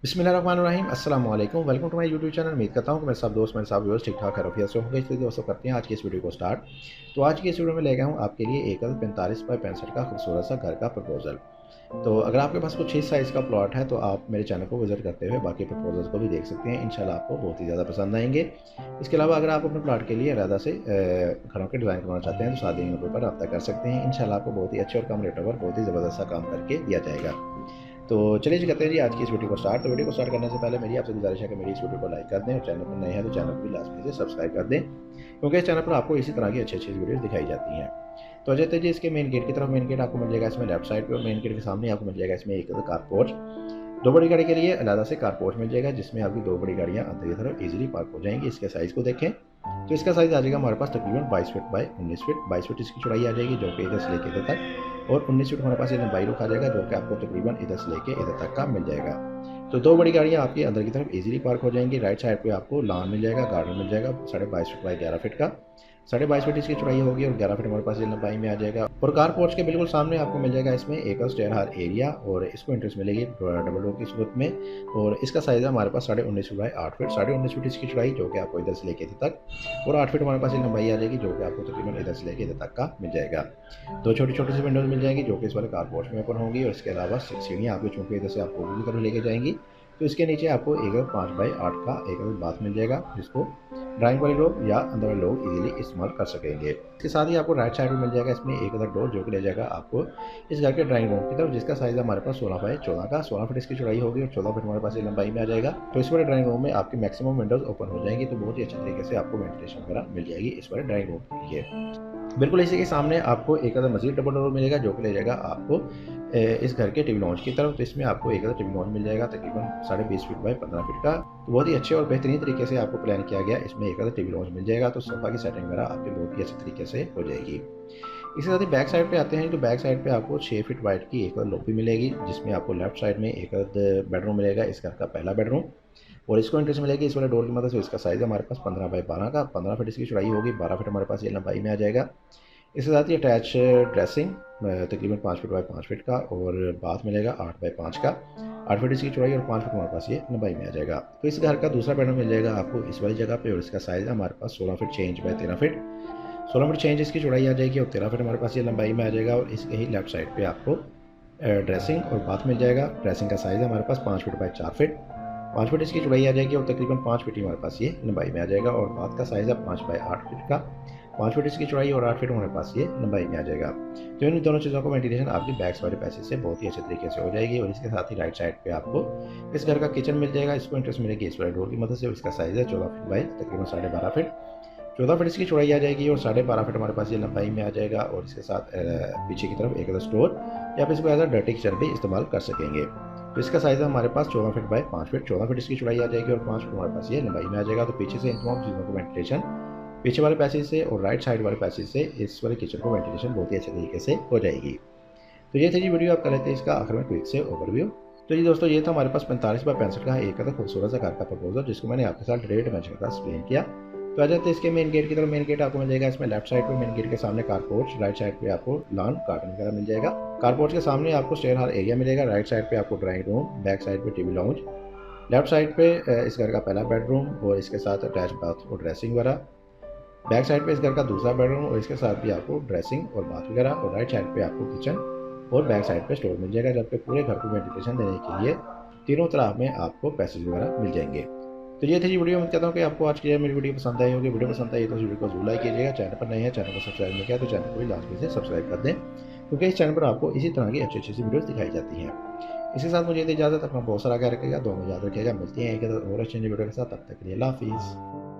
बिस्मिल्लाहिर्रहमानिर्रहीम अस्सलाम वालेकुम। Welcome to my YouTube channel. उम्मीद करता हूँ कि मेरे सब दोस्त मेरे सब व्यूअर्स ठीक ठाक खैरियत से होंगे। इसलिए दोस्तों करते हैं आज की इस वीडियो को स्टार्ट। तो आज की इस वीडियो में ले गया हूँ आपके लिए एक 45 बाई 65 का खूबसूरत सा घर का प्रपोजल। तो अगर आपके पास कुछ इस साइज़ का प्लॉट है तो आप मेरे चैनल को विजिट करते हुए बाकी प्रपोजल्स को भी देख सकते हैं। इंशाल्लाह आपको बहुत ही ज़्यादा पसंद आएंगे। इसके अलावा अगर आप अपने प्लॉट के लिए इरादा से घरों के डिज़ाइन करवाना चाहते हैं तो सादे नंबर पर रब्ता कर सकते हैं। इंशाल्लाह आपको बहुत ही अच्छे और कम रेटों पर बहुत ही ज़बरदस्त सा काम करके दिया जाएगा। तो चलिए जी करते हैं जी आज की इस वीडियो को स्टार्ट। तो वीडियो को स्टार्ट करने से पहले मेरी आपसे गुजारिश है कि मेरी इस वीडियो को लाइक कर दें और चैनल पर नए हैं तो चैनल को भी लाजमी से सब्सक्राइब कर दें, क्योंकि इस चैनल पर आपको इसी तरह की अच्छी अच्छी वीडियोस दिखाई जाती हैं। तो अजय जी इसके मेन गेट की तरफ, मेन गेट आपको मिल जाएगा इसमें लेफ्ट साइड पे और मेन गेट के सामने आपको मिल जाएगा इसमें एक कारपोर्च। दो बड़ी गाड़ी के लिए अलग से कारपोर्च मिल जाएगा जिसमें आपकी दो बड़ी गाड़ियाँ अंदर की तरफ इजीली पार्क हो जाएंगी। इसके साइज़ को देखें तो इसका साइज़ आ जाएगा हमारे पास तकरीबन 22 फीट बाई 19 फीट। 22 फीट इसकी चौड़ाई आ जाएगी जो कि इधर से लेके इधर तक, और 19 फीट हमारे पास ये लंबाई रुक आ जाएगा जो कि आपको तकरीबन इधर से लेके इधर तक का मिल जाएगा। तो दो बड़ी गाड़ियाँ आपकी अंदर की तरफ इजीली पार्क हो जाएंगी। राइट साइड पे आपको लॉन मिल जाएगा, गार्डन मिल जाएगा 22.5 फीट बाई 11 फीट का। 22.5 फीट इसकी चौड़ाई होगी और 11 फीट हमारे पास ये लंबाई में आ जाएगा। और कार पोर्च के बिल्कुल सामने आपको मिल जाएगा इसमें एक स्टेयर हार एरिया, और इसको इंट्रेंस मिलेगी डबल डोर की सूरत में। और इसका साइज़ है हमारे पास 19.5 फीट बाई 8 फीट। 19.5 फीट इसकी चौड़ाई जो कि आपको इधर से लेके इधर तक, और 8 फीट हमारे पास ये लंबाई आ जाएगी जो कि आपको तकरीबन इधर से लेके इधर तक का मिल जाएगा। दो छोटी छोटी सी विंडोज मिल जाएंगी जो कि इस वाले कार पोर्च में ओपन होंगी, और इसके अलावा सीढ़ियाँ आपको चूँकि इधर से आपको ऊपर की तरफ लेके जाएंगी। तो इसके नीचे आपको एक 5 बाई 8 का एक बाथ मिल जाएगा जिसको ड्राइंग वाले लोग या अंदर वाले लोग इजीली इस्तेमाल कर सकेंगे। इसके साथ ही आपको राइट साइड में मिल जाएगा इसमें एक डोर जो कि ले जाएगा आपको इस घर के ड्राइंग रूम की तरफ, जिसका साइज हमारे पास 16 बाई 14 का। 16 फीट इसकी चौड़ाई होगी और 14 फीट हमारे पास ये लंबाई में आ जाएगा। तो इस वाले ड्राइंग रूम में आपकी मैक्सिमम विंडोज ओपन हो जाएंगी, तो बहुत ही अच्छे तरीके से आपको वेंटिलेशन वगैरह मिल जाएगी इस वाले ड्राइंग रूम के लिए। बिल्कुल इसी के सामने आपको एक मजीद डबल डोर मिलेगा जो कि ले जाएगा आपको इस घर के टीवी लॉन्च की तरफ। तो इसमें आपको एक टीवी लॉन्च मिल जाएगा तकरीबन 20.5 फीट बाई 15 फीट का। तो बहुत ही अच्छे और बेहतरीन तरीके से आपको प्लान किया गया। इसमें एक टीवी लॉन्च मिल जाएगा, तो सोफा की सेटिंग वगैरह आपके बहुत ही अच्छे तरीके से हो जाएगी। इसके साथ ही बैक साइड पे आते हैं, तो बैक साइड पे आपको 6 फीट वाइड की एक लॉबी मिलेगी जिसमें आपको लेफ्ट साइड में एक बेडरूम मिलेगा, इस घर का पहला बेडरूम। और इसको एंट्रेंस मिलेगी इस वाले डोर की मदद से। इसका साइज़ हमारे पास 15 बाई 12 का। 15 फीट इसकी चौड़ाई होगी, 12 फीट हमारे पास ये लंबाई में आ जाएगा। इसके साथ ही अटैच ड्रेसिंग तकरीबन 5 फीट बाई 5 फीट का, और बाथ मिलेगा 8 बाई 5 का। 8 फीट इसकी चौड़ाई और 5 फीट हमारे पास ये लंबाई में आ जाएगा। तो इस घर का दूसरा बेडरूम मिल जाएगा आपको इस वाली जगह पे, और इसका साइज़ है हमारे पास 16 feet 6 inch by 13 feet. 16 feet 6 inch इसकी चौड़ाई आ जाएगी और 13 फीट हमारे पास ये लंबाई में आ जाएगा। और इसके ही लेफ्ट साइड पे आपको ड्रेसिंग और बाथ मिल जाएगा। ड्रेसिंग का साइज़ है हमारे पास 5 फीट बाई 4 फीट। 5 फीट इसकी चौड़ाई आ जाएगी और तकरीबन 5 फीट ही हमारे पास ये लंबाई में आ जाएगा। और बाथ का साइज़ है 5 बाई 8 फीट का। 5 फीट इसकी चौड़ाई और 8 फीट हमारे पास ये लंबाई में आ जाएगा। तो इन दोनों चीज़ों को वेंटिलेशन आपकी बैक्स वाले पैसे से बहुत ही अच्छे तरीके से हो जाएगी। और इसके साथ ही राइट साइड पे आपको इस घर का किचन मिल जाएगा, इसको इंट्रेंस मिलेगी इस वाले डोर की मदद से। इसका साइज़ है 14 फीट बाई तकरीबन 12.5 फीट। 14 फीट इसकी चौड़ाई आ जाएगी और 12.5 फीट हमारे पास ये लंबाई में आ जाएगा। और इसके साथ पीछे की तरफ एक स्टोर या फिर इसको एज अ डर्टी किचन भी इस्तेमाल कर सकेंगे। तो इसका साइज़ है हमारे पास 14 फीट बाई 5 फीट। 14 फीट इसकी चौड़ाई आ जाएगी और 5 फीट हमारे पास ये लंबाई में आ जाएगा। तो पीछे से इन तमाम चीज़ों को वेंटिलेशन पीछे वाले पैसेज से और राइट साइड वाले पैसेज से इस वाले किचन को वेंटिलेशन बहुत ही अच्छे तरीके से हो जाएगी। तो ये थी जी वीडियो, आप कर लेते हैं इसका आखिर में क्विक से ओवरव्यू। तो जी दोस्तों ये था हमारे पास 45 बाई 65 का एक खूबसूरत सा घर का प्रपोजल जिसको मैंने आपके साथ डिटेल डिमेंशन का एक्सप्लेन किया। तो आ जाते हैं इसके मेन गेट की तरफ। मेन गेट आपको मिल जाएगा इसमें लेफ्ट साइड पे, मेन गेट के सामने कार पोर्च, राइट साइड पे आपको लॉन गार्डन वगैरह मिल जाएगा। कार पोर्च के सामने आपको स्टेयर हाल एरिया मिलेगा। राइट साइड पे आपको ड्राइंग रूम, बैक साइड पे टीवी लॉन्च, लेफ्ट साइड पे इस घर का पहला बेडरूम और इसके साथ अटैच बाथ और ड्रेसिंग वगैरह। बैक साइड पे इस घर का दूसरा बेडरूम और इसके साथ भी आपको ड्रेसिंग और बाथ वगैरह। और राइट साइड पे आपको किचन और बैक साइड पे स्टोर मिल जाएगा, जबकि पूरे घर को वेंटिलेशन देने के लिए तीनों तरफ में आपको पैसेज वगैरह मिल जाएंगे। तो ये थी जी वीडियो। मैं कहता हूँ कि आपको आज की मेरी वीडियो पसंद आई होगी। वीडियो पसंद आई तो इस वीडियो को जरूर लाइक कीजिएगा। चैनल पर नए हैं, चैनल को सब्सक्राइब नहीं किया तो चैनल को भी लाजमी से सब्सक्राइब कर दें, क्योंकि इस चैनल पर आपको इसी तरह की अच्छी अच्छी सी वीडियोस दिखाई जाती हैं। इसके साथ मुझे इजाज़त, अपना बहुत सारा ख्याल रखिएगा, दुआ में याद रखिएगा। मिलती हैं एक और अच्छी वीडियो के साथ, तब तक के लिए अल्लाह हाफिज़।